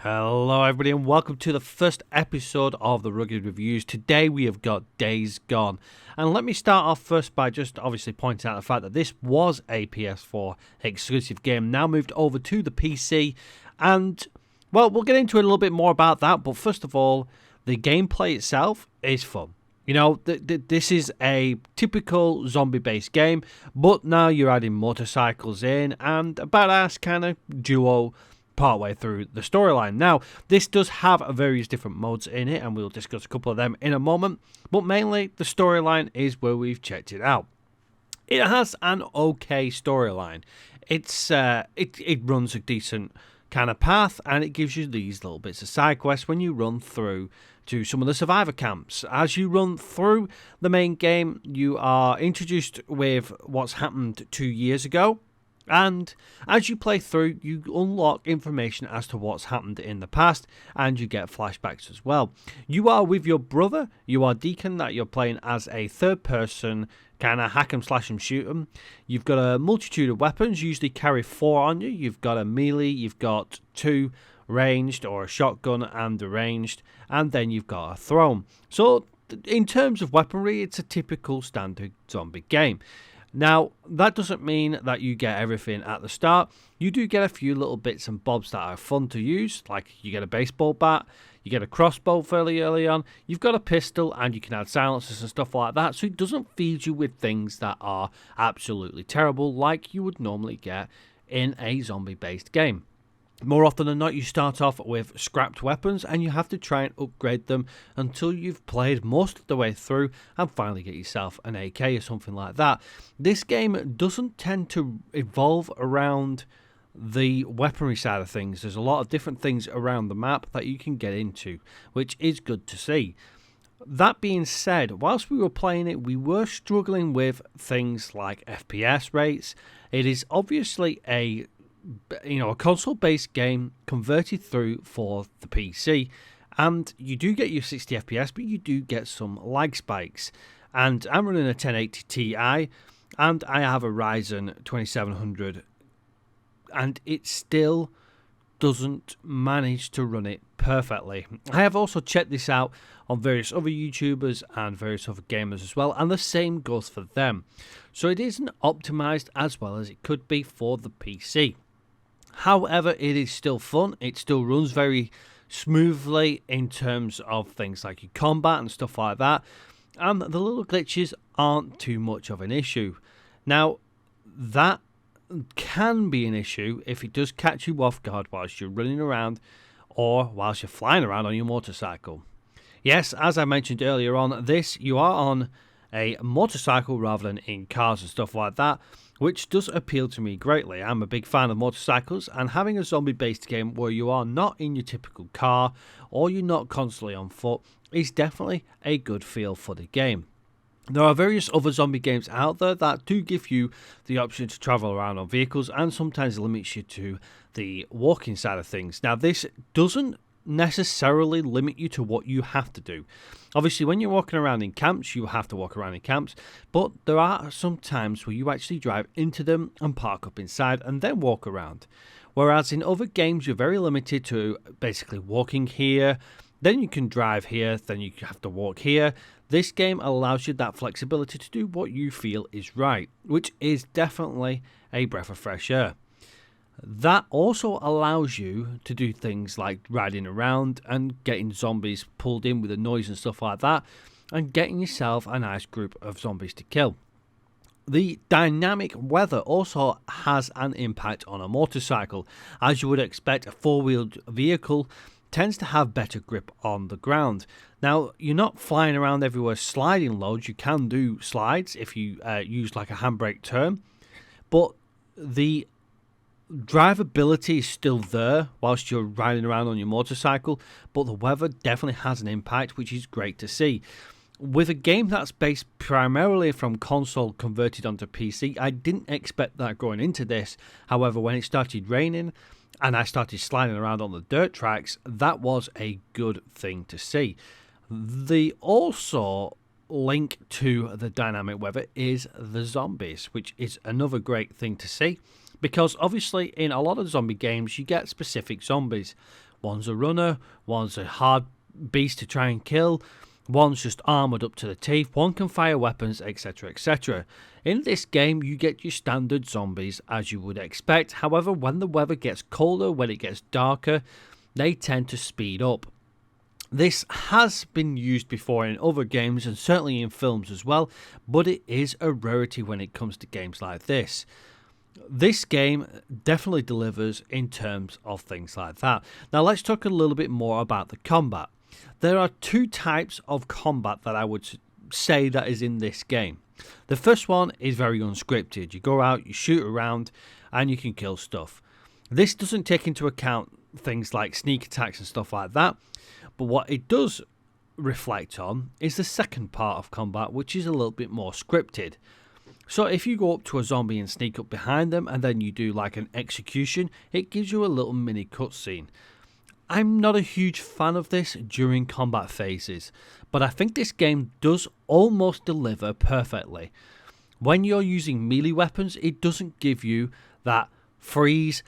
Hello everybody and welcome to the first episode of the Rugged Reviews. Today we have got Days Gone. And let me start off first by just obviously pointing out the fact that this was a PS4 exclusive game, now moved over to the PC. And, well, we'll get into it a little bit more about that, but first of all, the gameplay itself is fun. You know, this is a typical zombie-based game, but now you're adding motorcycles in and a badass kind of duo partway through the storyline. Now, this does have various different modes in it, and we'll discuss a couple of them in a moment, but mainly the storyline is where we've checked it out. It has an okay storyline. It runs a decent kind of path, and it gives you these little bits of side quests when you run through to some of the survivor camps. As you run through the main game, you are introduced with what's happened 2 years ago. And as you play through, you unlock information as to what's happened in the past, and you get flashbacks as well. You are with your brother, you are Deacon, that you're playing as a third person, kind of hack 'em, slash 'em, shoot 'em. You've got a multitude of weapons, you usually carry 4 on you. You've got a melee, you've got 2 ranged, or a shotgun and a ranged, and then you've got a thrown. So in terms of weaponry, it's a typical standard zombie game. Now, that doesn't mean that you get everything at the start. You do get a few little bits and bobs that are fun to use, like you get a baseball bat, you get a crossbow fairly early on, you've got a pistol, and you can add silencers and stuff like that, so it doesn't feed you with things that are absolutely terrible like you would normally get in a zombie-based game. More often than not, you start off with scrapped weapons and you have to try and upgrade them until you've played most of the way through and finally get yourself an AK or something like that. This game doesn't tend to evolve around the weaponry side of things. There's a lot of different things around the map that you can get into, which is good to see. That being said, whilst we were playing it, we were struggling with things like FPS rates. It is obviously a console-based game converted through for the PC, and you do get your 60 FPS, but you do get some lag spikes. And I'm running a 1080 Ti, and I have a Ryzen 2700, and it still doesn't manage to run it perfectly. I have also checked this out on various other YouTubers and various other gamers as well, and the same goes for them. So it isn't optimized as well as it could be for the PC. However, it is still fun. It still runs very smoothly in terms of things like your combat and stuff like that. And the little glitches aren't too much of an issue. Now, that can be an issue if it does catch you off guard whilst you're running around or whilst you're flying around on your motorcycle. Yes, as I mentioned earlier on, you are on a motorcycle rather than in cars and stuff like that, which does appeal to me greatly. I'm a big fan of motorcycles, and having a zombie-based game where you are not in your typical car or you're not constantly on foot is definitely a good feel for the game. There are various other zombie games out there that do give you the option to travel around on vehicles and sometimes limits you to the walking side of things. Now, this doesn't necessarily limit you to what you have to do. Obviously, when you're walking around in camps, you have to walk around in camps, but there are some times where you actually drive into them and park up inside and then walk around. Whereas in other games, you're very limited to basically walking here, then you can drive here, then you have to walk here. This game allows you that flexibility to do what you feel is right, which is definitely a breath of fresh air. That also allows you to do things like riding around and getting zombies pulled in with the noise and stuff like that, and getting yourself a nice group of zombies to kill. The dynamic weather also has an impact on a motorcycle. As you would expect, a four-wheeled vehicle tends to have better grip on the ground. Now, you're not flying around everywhere sliding loads. You can do slides if you use like a handbrake turn, but the drivability is still there whilst you're riding around on your motorcycle, but the weather definitely has an impact, which is great to see. With a game that's based primarily from console converted onto PC, I didn't expect that going into this. However, when it started raining and I started sliding around on the dirt tracks, that was a good thing to see. The also link to the dynamic weather is the zombies, which is another great thing to see. Because obviously in a lot of zombie games you get specific zombies, One's a runner, one's a hard beast to try and kill, one's just armoured up to the teeth, one can fire weapons, etc, etc. In this game you get your standard zombies as you would expect. However, when the weather gets colder, when it gets darker, they tend to speed up. This has been used before in other games and certainly in films as well, but it is a rarity when it comes to games like this. This game definitely delivers in terms of things like that. Now let's talk a little bit more about the combat. There are two types of combat that I would say that is in this game. The first one is very unscripted. You go out, you shoot around, and you can kill stuff. This doesn't take into account things like sneak attacks and stuff like that, but what it does reflect on is the second part of combat, which is a little bit more scripted. So if you go up to a zombie and sneak up behind them and then you do like an execution, it gives you a little mini cutscene. I'm not a huge fan of this during combat phases, but I think this game does almost deliver perfectly. When you're using melee weapons, it doesn't give you that freeze.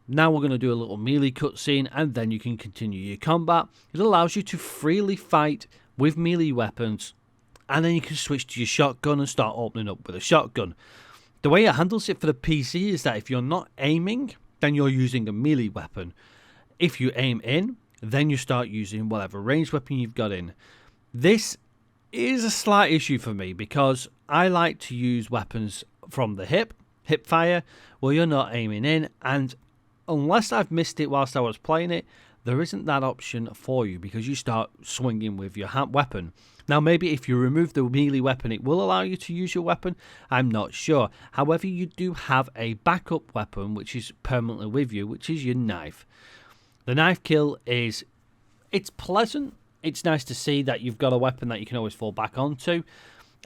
Now we're going to do a little melee cutscene and then you can continue your combat. It allows you to freely fight with melee weapons, and then you can switch to your shotgun and start opening up with a shotgun. The way it handles it for the PC is that if you're not aiming, then you're using a melee weapon. If you aim in, then you start using whatever ranged weapon you've got in. This is a slight issue for me because I like to use weapons from the hip fire, where you're not aiming in, and unless I've missed it whilst I was playing it, there isn't that option for you because you start swinging with your weapon. Now maybe if you remove the melee weapon it will allow you to use your weapon, I'm not sure. However, you do have a backup weapon which is permanently with you, which is your knife. The knife kill it's pleasant. It's nice to see that you've got a weapon that you can always fall back onto,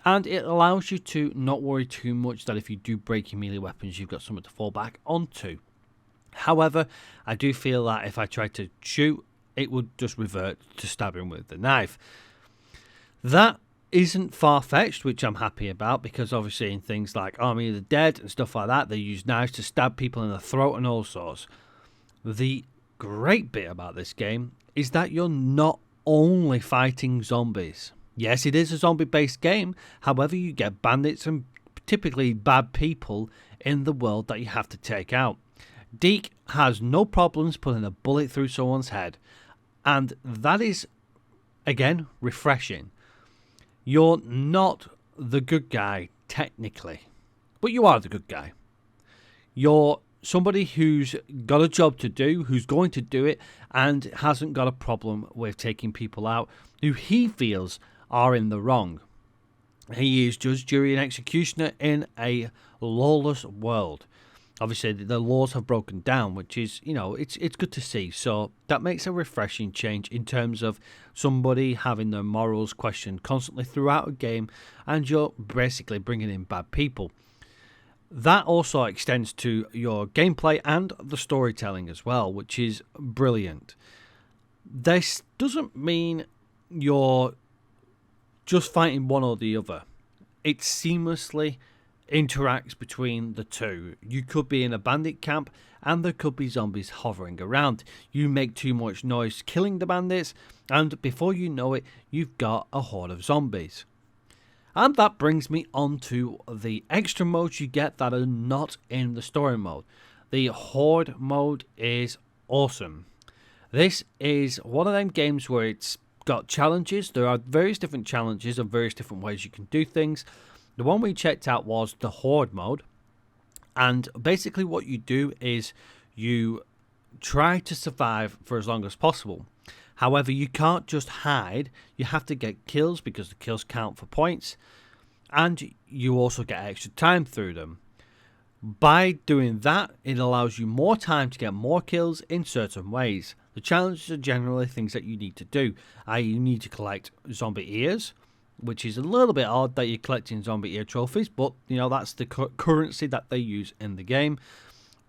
and it allows you to not worry too much that if you do break your melee weapons you've got something to fall back onto. However, I do feel that if I tried to shoot, it would just revert to stabbing with the knife. That isn't far-fetched, which I'm happy about, because obviously in things like Army of the Dead and stuff like that, they use knives to stab people in the throat and all sorts. The great bit about this game is that you're not only fighting zombies. Yes, it is a zombie-based game, however you get bandits and typically bad people in the world that you have to take out. Deke has no problems putting a bullet through someone's head, and that is, again, refreshing. You're not the good guy, technically, but you are the good guy. You're somebody who's got a job to do, who's going to do it, and hasn't got a problem with taking people out who he feels are in the wrong. He is judge, jury, and executioner in a lawless world. Obviously, the laws have broken down, which is, it's good to see. So that makes a refreshing change in terms of somebody having their morals questioned constantly throughout a game, and you're basically bringing in bad people. That also extends to your gameplay and the storytelling as well, which is brilliant. This doesn't mean you're just fighting one or the other. It seamlessly interacts between the two. You could be in a bandit camp and there could be zombies hovering around. You make too much noise killing the bandits, and before you know it, you've got a horde of zombies. And that brings me on to the extra modes you get that are not in the story mode. The Horde mode is awesome. This is one of them games where it's got challenges. There are various different challenges and various different ways you can do things. The one we checked out was the Horde mode, and basically what you do is you try to survive for as long as possible. However, you can't just hide, you have to get kills because the kills count for points, and you also get extra time through them. By doing that, it allows you more time to get more kills in certain ways. The challenges are generally things that you need to do. You need to collect zombie ears, which is a little bit odd that you're collecting zombie ear trophies, but that's the currency that they use in the game.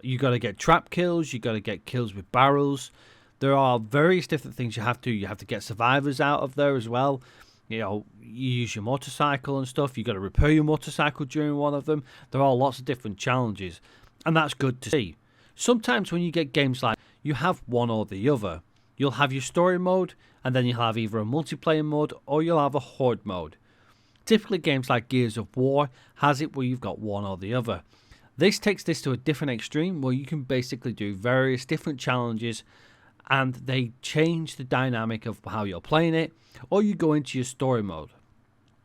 You got to get trap kills, you got to get kills with barrels. There are various different things you have to. You have to get survivors out of there as well. You use your motorcycle and stuff. You got to repair your motorcycle during one of them. There are lots of different challenges, and that's good to see. Sometimes when you get games like you have one or the other, You'll have your story mode, and then you'll have either a multiplayer mode or you'll have a Horde mode. Typically games like Gears of War has it where you've got one or the other. This takes this to a different extreme where you can basically do various different challenges and they change the dynamic of how you're playing it, or you go into your story mode.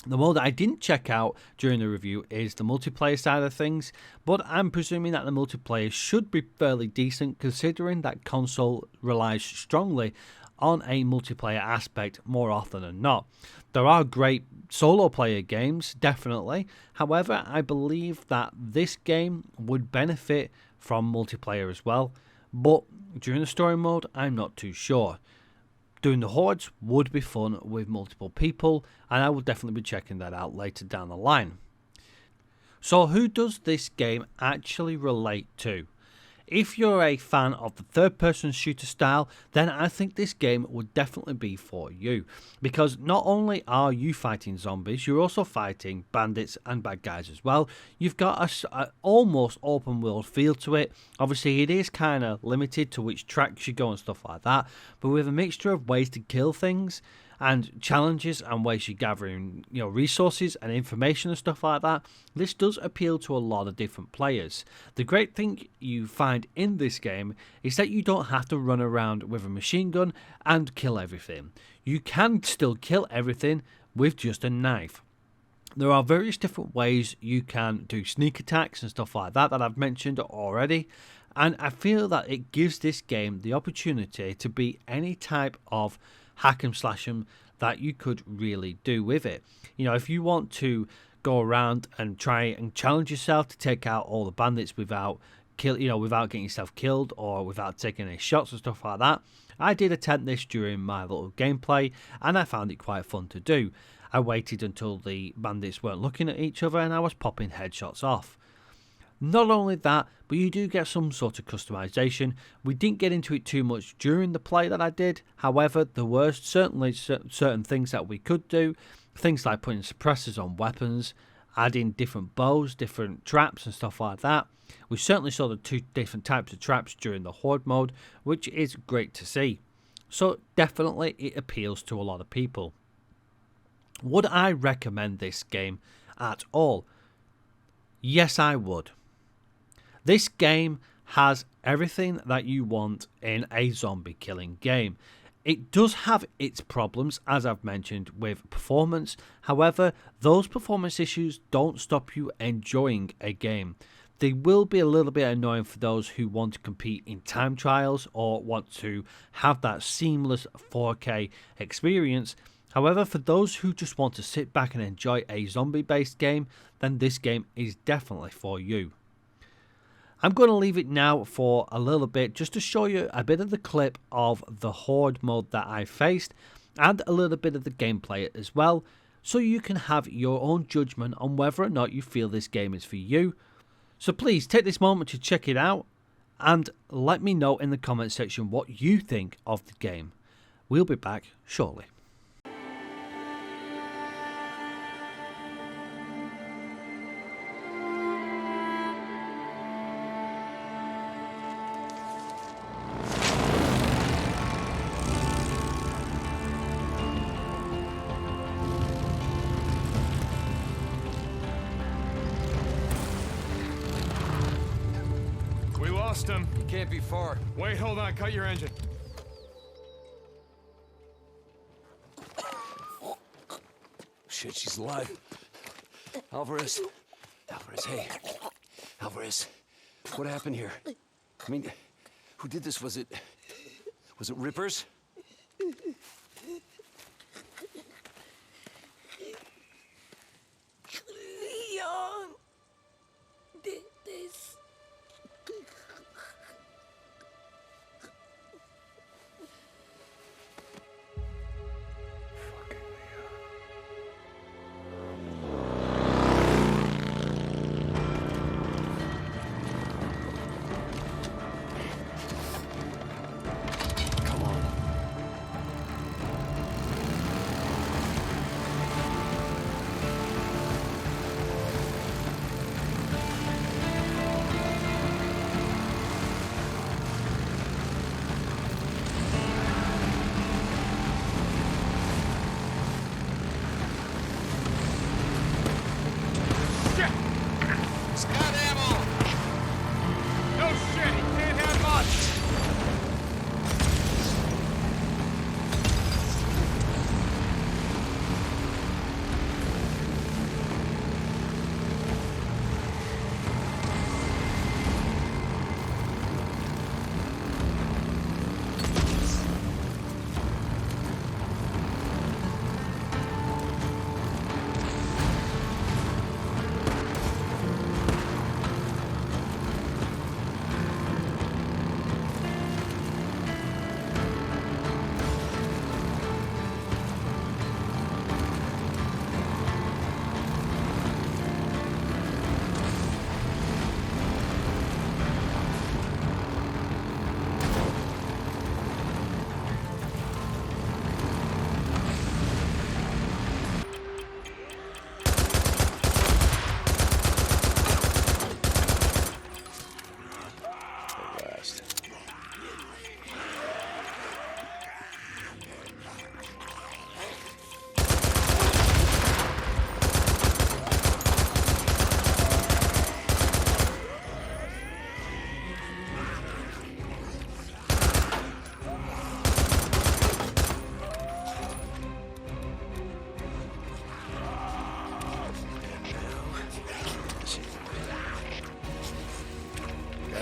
The mode that I didn't check out during the review is the multiplayer side of things, but I'm presuming that the multiplayer should be fairly decent considering that console relies strongly on a multiplayer aspect more often than not. There are great solo player games, definitely. However, I believe that this game would benefit from multiplayer as well, but during the story mode, I'm not too sure. Doing the hordes would be fun with multiple people, and I will definitely be checking that out later down the line. So who does this game actually relate to? If you're a fan of the third-person shooter style, then I think this game would definitely be for you. Because not only are you fighting zombies, you're also fighting bandits and bad guys as well. You've got a almost open-world feel to it. Obviously, it is kind of limited to which tracks you go and stuff like that. But with a mixture of ways to kill things and challenges and ways you're gathering, resources and information and stuff like that, this does appeal to a lot of different players. The great thing you find in this game is that you don't have to run around with a machine gun and kill everything. You can still kill everything with just a knife. There are various different ways you can do sneak attacks and stuff like that I've mentioned already, and I feel that it gives this game the opportunity to be any type of hack and slash 'em that you could really do with it. If you want to go around and try and challenge yourself to take out all the bandits without getting yourself killed or without taking any shots and stuff like that, I did attempt this during my little gameplay and I found it quite fun to do. I waited until the bandits weren't looking at each other and I was popping headshots off. Not only that, but you do get some sort of customization. We didn't get into it too much during the play that I did. However, there were certainly certain things that we could do. Things like putting suppressors on weapons, adding different bows, different traps and stuff like that. We certainly saw the two different types of traps during the Horde mode, which is great to see. So definitely it appeals to a lot of people. Would I recommend this game at all? Yes, I would. This game has everything that you want in a zombie killing game. It does have its problems, as I've mentioned, with performance. However, those performance issues don't stop you enjoying a game. They will be a little bit annoying for those who want to compete in time trials or want to have that seamless 4K experience. However, for those who just want to sit back and enjoy a zombie-based game, then this game is definitely for you. I'm going to leave it now for a little bit just to show you a bit of the clip of the Horde mode that I faced and a little bit of the gameplay as well, so you can have your own judgment on whether or not you feel this game is for you. So please take this moment to check it out and let me know in the comment section what you think of the game. We'll be back shortly. Him. He can't be far. Wait, hold on. Cut your engine. Shit, she's alive. Alvarez. Alvarez, hey. Alvarez, what happened here? I mean, who did this? Was it Rippers? Leon did this.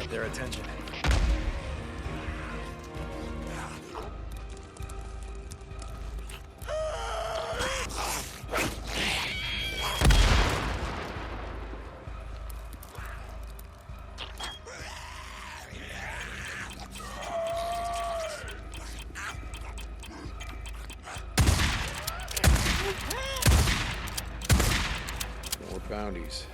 get their attention. More bounties.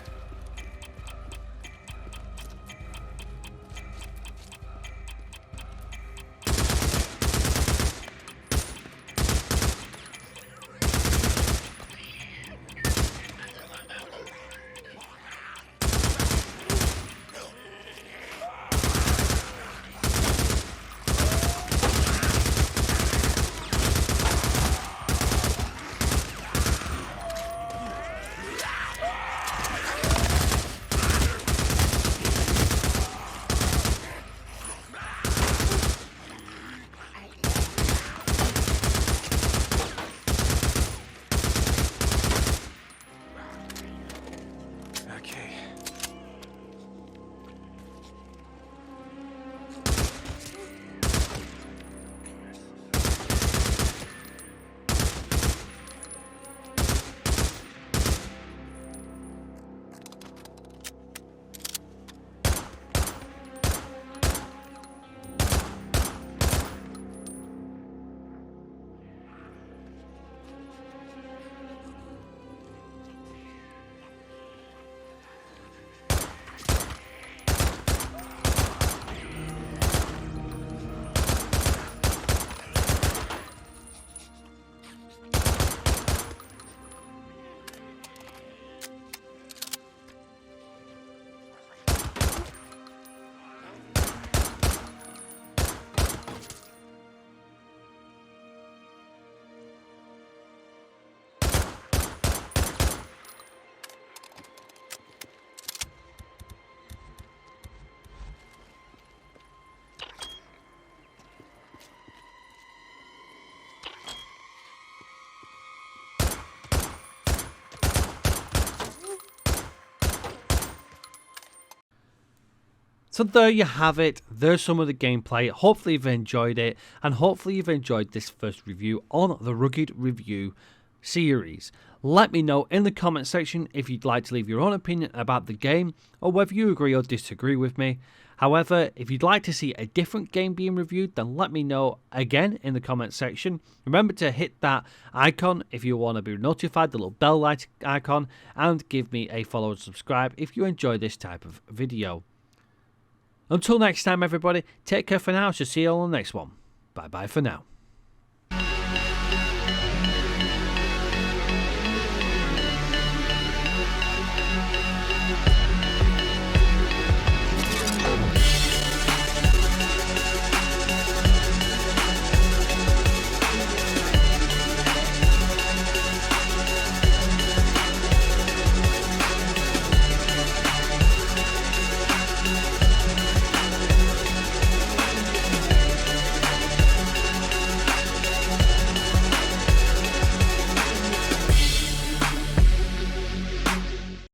Okay. So there you have it. There's some of the gameplay. Hopefully you've enjoyed it, and hopefully you've enjoyed this first review on the Rugged Review series. Let me know in the comment section if you'd like to leave your own opinion about the game, or whether you agree or disagree with me. However, if you'd like to see a different game being reviewed, then let me know again in the comment section. Remember to hit that icon if you want to be notified, the little bell light icon, and give me a follow and subscribe if you enjoy this type of video. Until next time, everybody, take care for now. I'll see you all on the next one. Bye bye for now.